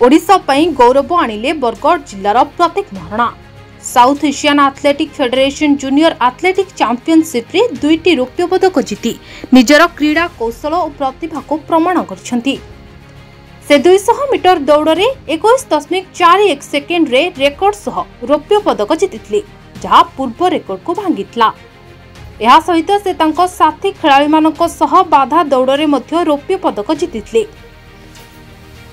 ओडिशा पई गौरव आनिले बरगढ़ जिल्लार Prateek Maharana. South Asian athletic federation junior athletic championship रे 2टी रौप्य पदक जीति निजर क्रीड़ा कौशल और प्रतिभा को प्रमाण करछंती। से 200 मीटर दौड़ रे 21.41 सेकेंड रे रेकर्ड सह रौप्य पदक जीतिथिले, जहा पूर्व रेकर्ड को भांगितला। एहा सहित से तांको साथी खेलाड़ी मानक सह बाधा दौड़ रे मध्य रौप्य पदक जीतिथिले।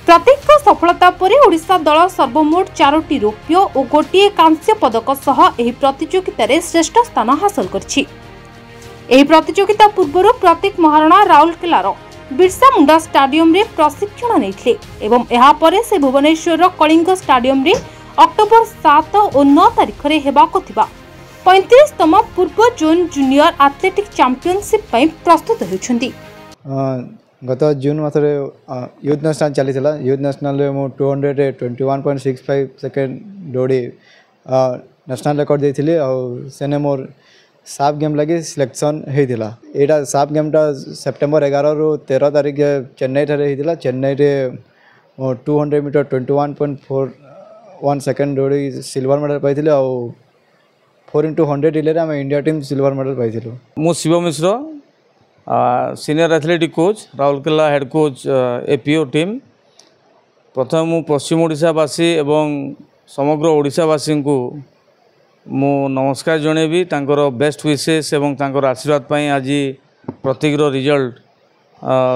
प्रतीक सफलता परे ओडिशा दल सर्वमोट 4टी रौप्य और 1 कांस्य पदक सह एही प्रतियोगिता रे श्रेष्ठ स्थान हासिल करछि। एही प्रतियोगिता पूर्व प्रतीक महारणा राउरकेलार बिरसा मुंडा स्टाडियम रे प्रशिक्षण नेथिले एवं एहा परे से भुवनेश्वर कलिंग स्टाडियम रे अक्टोबर 7 और 9 तारिख रे हेबाको थिबा 35तम पूर्व जोन जूनियर एथलेटिक चैंपियनशिप पई प्रस्तुत होउछंती। गत जून मासरे यूथ नेशनल चली यूथ नेशनल रे मो 221.65 सेकेंड दौड़ी नेशनल रिकॉर्ड देथिले और सेने मोर साफ गेम लगी सिलेक्शन होता। यहाँ साफ गेमटा सेप्टेम्बर 11 रु 13 तारिख चेन्नई ठारे होता। चेन्नई रे 200 मीटर 21.41 सेकेंड दौड़ी सिल्वर मेडल पाई और 4x100 रिले आम इंडिया टीम सिल्वर मेडल पाई। मु Shiv Mishra senior athletic coach Rourkela head coach APO team. प्रथम मु पश्चिम ओडिशावासी एवं समग्र ओडिशावासी को मु नमस्कार जनइबी। तांकर बेस्ट विशेष एवं तांकर आशीर्वाद पाई आज प्रतीक रिजल्ट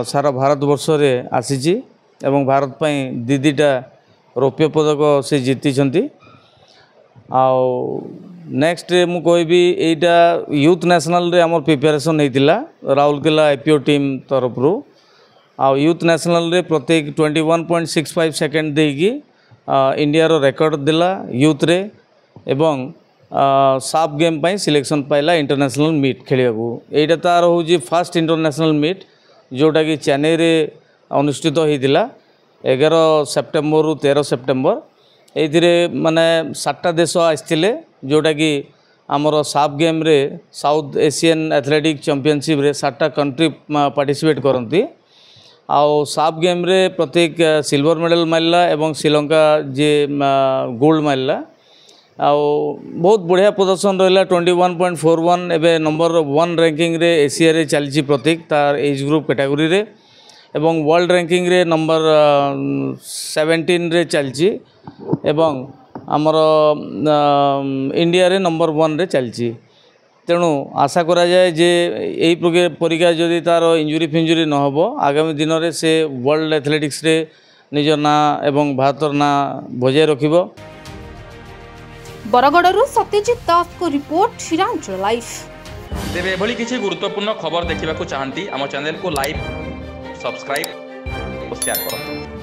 सारा भारत वर्ष रे आसीची एवं भारत पाई दीटा रौप्य पदक से जीति। आउ नेक्स्ट मु कहबी एटा यूथ नेशनल रे हमर प्रिपरेशन होइतिला राउरकेला एपीओ टीम तरफ रु। आउ यूथ नेशनल रे प्रत्येक 21.65 सेकेंड देगी इंडिया रो रिकॉर्ड दिला यूथ रे एवं साफ गेम पाई सिलेक्शन पाइला इंटरनेशनल मीट खेलिया को। एटा तार होजी फर्स्ट इंटरनेशनल मीट जोटा कि चेन्नई रे अनुष्ठित होइतिला 11 सेप्टेम्बर रु 13 सेप्टेम्बर। एथिरे माने 7टा देश आस्थिले जोटा कि आमर साफ गेम रे साउथ एशियन एथलेटिक चैंपियनशिप रे 7टा कंट्री पार्टिसिपेट करती। आउ साफ गेम रे प्रत्येक सिल्वर मेडल मारला एवं श्रीलंका जे गोल्ड मारला। आउ बहुत बढ़िया प्रदर्शन रहा 21.41 एवं नंबर 1 रैंकिंग रे एशिया रे चलची प्रतीक तार एज ग्रुप कैटेगरी रे एवं वर्ल्ड रैंकिंग रे नंबर 17 रे चलची एवं आमर इंडिया रे नंबर 1 रे चलची। तेणु आशा करा जाए जे यही परीक्षा जदि तार इंजुरी फिंजुरी न हो आगामी दिन में से वर्ल्ड एथलेटिक्स रे निज ना एवं भारतर ना बजाय रखिबो। बरगड़रू सत्यजित दास को रिपोर्ट शिरांचल लाइव। तेरे भली किसी गुरुत्वपूर्ण खबर देखा चाहती आम चैनल को लाइक सब्सक्राइब और शेयर करो।